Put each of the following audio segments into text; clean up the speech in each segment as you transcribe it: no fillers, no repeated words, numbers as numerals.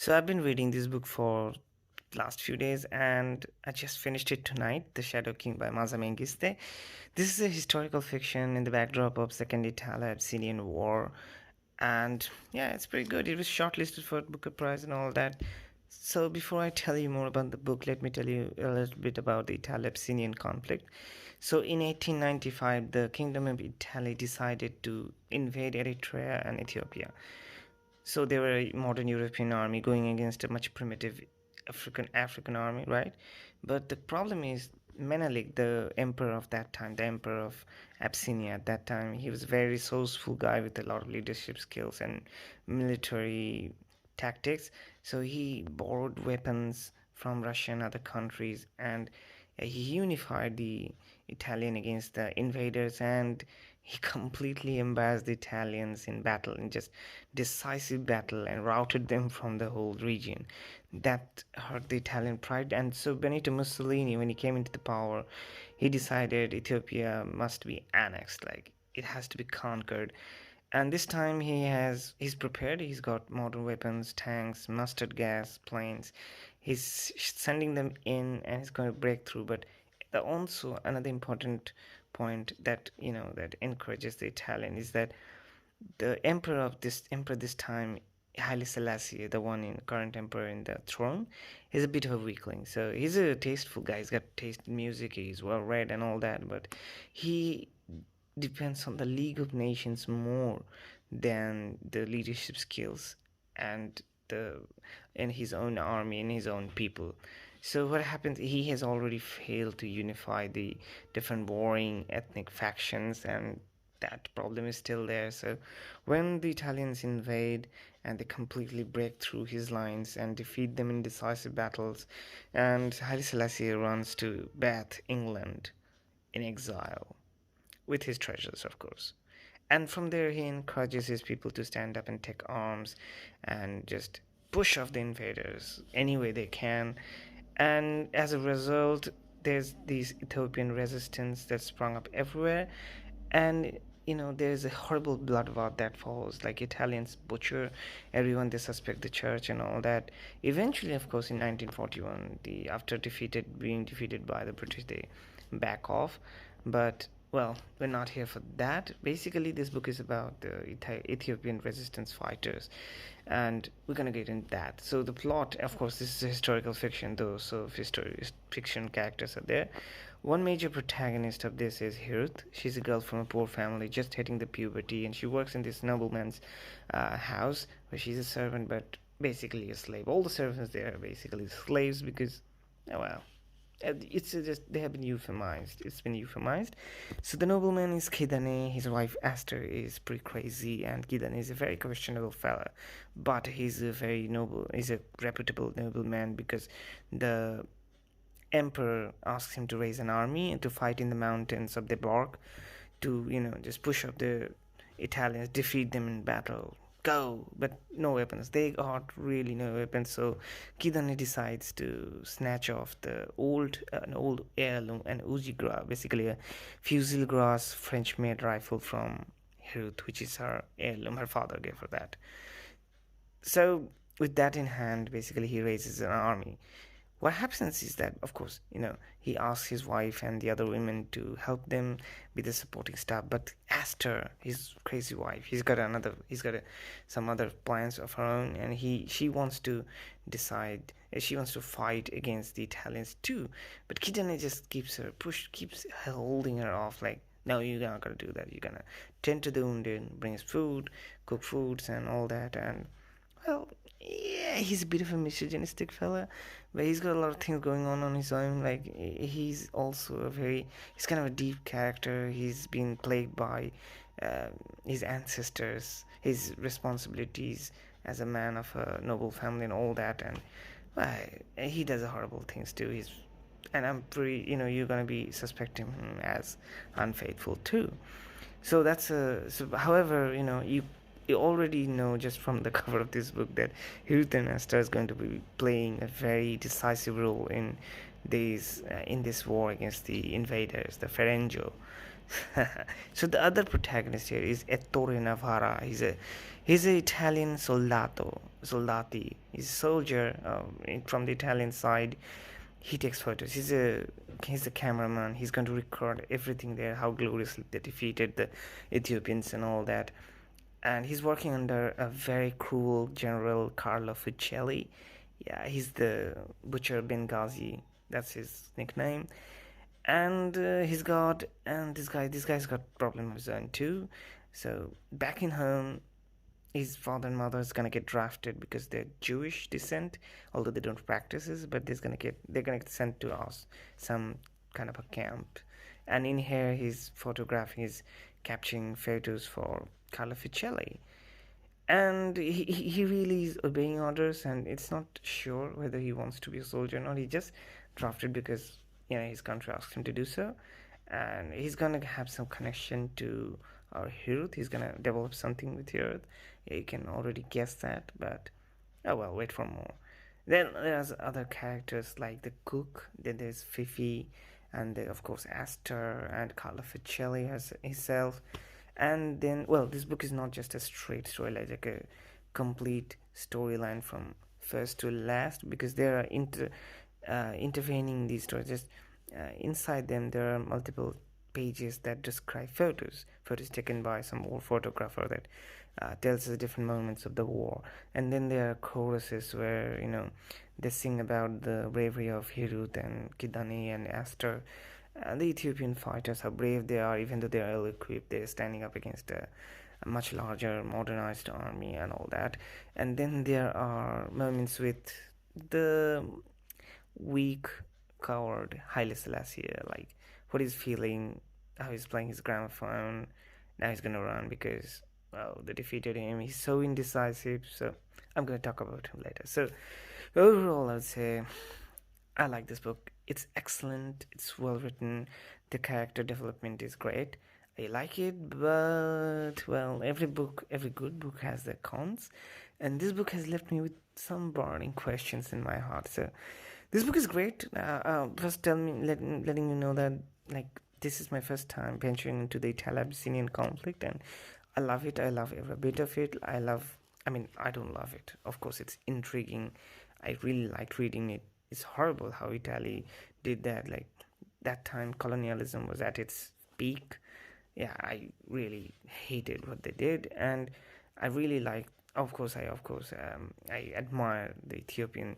So I've been reading this book for last few days and I just finished it tonight, The Shadow King by MAAZA Mengiste. This is a historical fiction in the backdrop of Second Italo-Abyssinian War, and yeah, it's pretty good. It was shortlisted for Booker Prize and all that. So before I tell you more about the book, let me tell you a little bit about the Italo-Abyssinian conflict. So in 1895, the Kingdom of Italy decided to invade Eritrea and Ethiopia. So they were a modern European army going against a much primitive African army, right? But the problem is Menelik, the emperor of that time, the emperor of Abyssinia at that time, he was a very resourceful guy with a lot of leadership skills and military tactics. So he borrowed weapons from Russia and other countries, and he unified the Italian against the invaders, and he completely embarrassed the Italians in battle, in just decisive battle, and routed them from the whole region. That hurt the Italian pride, and so Benito Mussolini, when he came into the power, he decided Ethiopia must be annexed, like it has to be conquered. And this time he's prepared. He's got modern weapons, tanks, mustard gas, planes. He's sending them in, and he's going to break through. But also another important point that that encourages the Italian is that the emperor this time, Haile Selassie, the one in current emperor in the throne, is a bit of a weakling. So he's a tasteful guy. He's got taste in music. He's well read and all that, but he depends on the League of Nations more than the leadership skills and the in his own army and his own people. So what happens? He has already failed to unify the different warring ethnic factions, and that problem is still there. So when the Italians invade and they completely break through his lines and defeat them in decisive battles, and Haile Selassie runs to Bath, England, in exile with his treasures, of course. And from there, he encourages his people to stand up and take arms and just push off the invaders any way they can. And as a result, there's this Ethiopian resistance that sprung up everywhere. And there's a horrible bloodbath that follows, like Italians butcher everyone they suspect, the church and all that. Eventually, of course, in 1941, the after being defeated by the British, they back off. But well, we're not here for that. Basically, this book is about the Ethiopian resistance fighters, and we're gonna get into that. So the plot, of course, this is a historical fiction, though, so fiction characters are there. One major protagonist of this is Hirut. She's a girl from a poor family, just hitting the puberty, and she works in this nobleman's house, where she's a servant, but basically a slave. All the servants there are basically slaves because, oh well, it's just they have been euphemized. It's been euphemized. So the nobleman is Kidane. His wife Aster is pretty crazy, and Kidane is a very questionable fella, but he's a very noble. He's a reputable nobleman because the emperor asks him to raise an army and to fight in the mountains of the Borg, to just push up the Italians, defeat them in battle, go. But no weapons, they got really no weapons. So Kidane decides to snatch off the an old heirloom, an Uzi Gras, basically a fusil gras French made rifle from Hirut, which is her heirloom. Her father gave her that. So with that in hand, basically he raises an army. What happens is that, of course, he asks his wife and the other women to help them be the supporting staff. But Aster, his crazy wife, he's got some other plans of her own, and she wants to decide, she wants to fight against the Italians too. But Kidane just keeps holding her off, like, no, you're not gonna do that. You're gonna tend to the wounded, bring us food, cook foods, and all that. And well, yeah, he's a bit of a misogynistic fella, but he's got a lot of things going on his own. Like he's also he's kind of a deep character. He's been plagued by uh, his ancestors, his responsibilities as a man of a noble family, and all that. And well, he does horrible things too. And I'm pretty, you're gonna be suspecting him as unfaithful too. So that's a so. However, you already know just from the cover of this book that Hirut and Esther is going to be playing a very decisive role in this war against the invaders, the Ferenjo. So the other protagonist here is Ettore Navarra. He's a Italian soldati. He's a soldier from the Italian side. He takes photos. He's a cameraman. He's going to record everything there, how gloriously they defeated the Ethiopians and all that. And he's working under a very cruel General Carlo Fucelli. Yeah, he's the Butcher Benghazi. That's his nickname. And this guy's got problem of his own too. So back in home, his father and mother is gonna get drafted because they're Jewish descent, although they don't practice this, but they're gonna get sent to us some kind of a camp. And in here, he's capturing photos for Carlo Ficelli, and he really is obeying orders, and it's not sure whether he wants to be a soldier or not. He just drafted because his country asked him to do so, and he's gonna have some connection to our Hirut. He's gonna develop something with Hirut. You can already guess that, but oh well, wait for more. Then there's other characters like the cook. Then there's Fifi, and of course Aster and Carlo Ficelli as himself. And then, well, this book is not just a straight story, like a complete storyline from first to last, because there are intervening these stories. Just inside them, there are multiple pages that describe photos taken by some war photographer that tells us different moments of the war. And then there are choruses where they sing about the bravery of Hirut and Kidane and Aster. The Ethiopian fighters, how brave they are, even though they are ill equipped, they're standing up against a much larger modernized army and all that. And then there are moments with the weak, coward Haile Selassie, like what he's feeling, how he's playing his gramophone. Now he's gonna run because, well, they defeated him. He's so indecisive. So I'm gonna talk about him later. So overall, I would say I like this book. It's excellent. It's well written. The character development is great. I like it, but well, every good book has their cons, and this book has left me with some burning questions in my heart. So, this book is great. First, letting you know that like this is my first time venturing into the Italo-Abyssinian conflict, and I love it. I love every bit of it. I mean, I don't love it. Of course, it's intriguing. I really liked reading it. It's horrible how Italy did that. Like that time, colonialism was at its peak. Yeah, I really hated what they did, and I really like. I admire the Ethiopian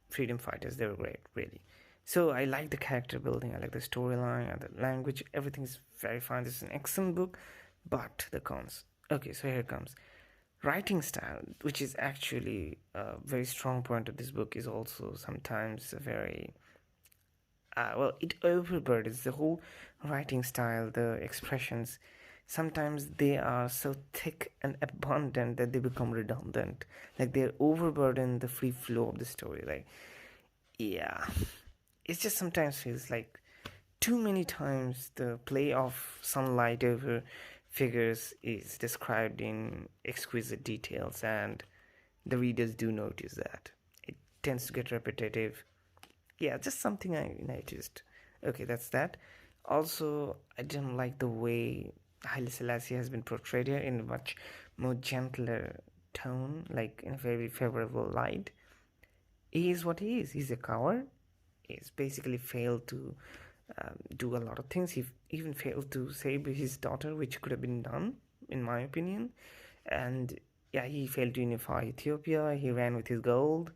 freedom fighters. They were great, really. So I like the character building. I like the storyline and the language. Everything is very fine. This is an excellent book, but the cons. Okay, so here it comes. Writing style, which is actually a very strong point of this book, is also sometimes a very it overburdens the whole writing style, the expressions. Sometimes they are so thick and abundant that they become redundant. Like they're overburden the free flow of the story. Like, yeah, it just sometimes feels like too many times the play of sunlight over figures is described in exquisite details, and the readers do notice that. It tends to get repetitive. Yeah, just something I noticed. Okay, that's that. Also, I didn't like the way Haile Selassie has been portrayed here in a much more gentler tone, like in a very favorable light. He is what he is. He's a coward. He's basically failed to do a lot of things. He even failed to save his daughter, which could have been done, in my opinion. And yeah, he failed to unify Ethiopia. He ran with his gold.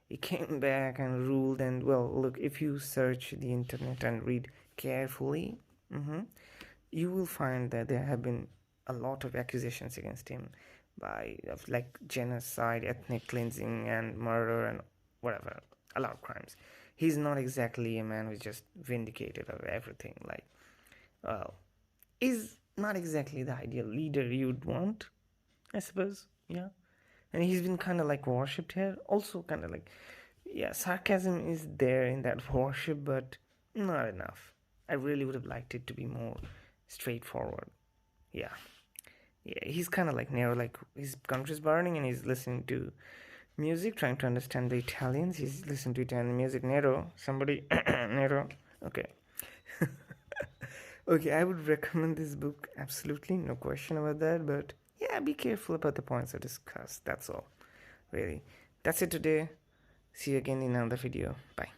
He came back and ruled. And well, look, if you search the internet and read carefully, you will find that there have been a lot of accusations against him of like genocide, ethnic cleansing, and murder, and whatever, a lot of crimes. He's not exactly a man who's just vindicated of everything. Like, well, he's not exactly the ideal leader you'd want, I suppose. Yeah, and he's been kind of like worshipped here. Also, kind of like, yeah, sarcasm is there in that worship, but not enough. I really would have liked it to be more straightforward. Yeah, yeah, he's kind of like Nero. Like his country's burning, and he's listening to music, trying to understand the Italians. He's listening to Italian music. Nero, somebody, Nero. Okay. Okay, I would recommend this book, absolutely, no question about that, but yeah, be careful about the points I discussed. That's all, really. That's it today. See you again in another video. Bye.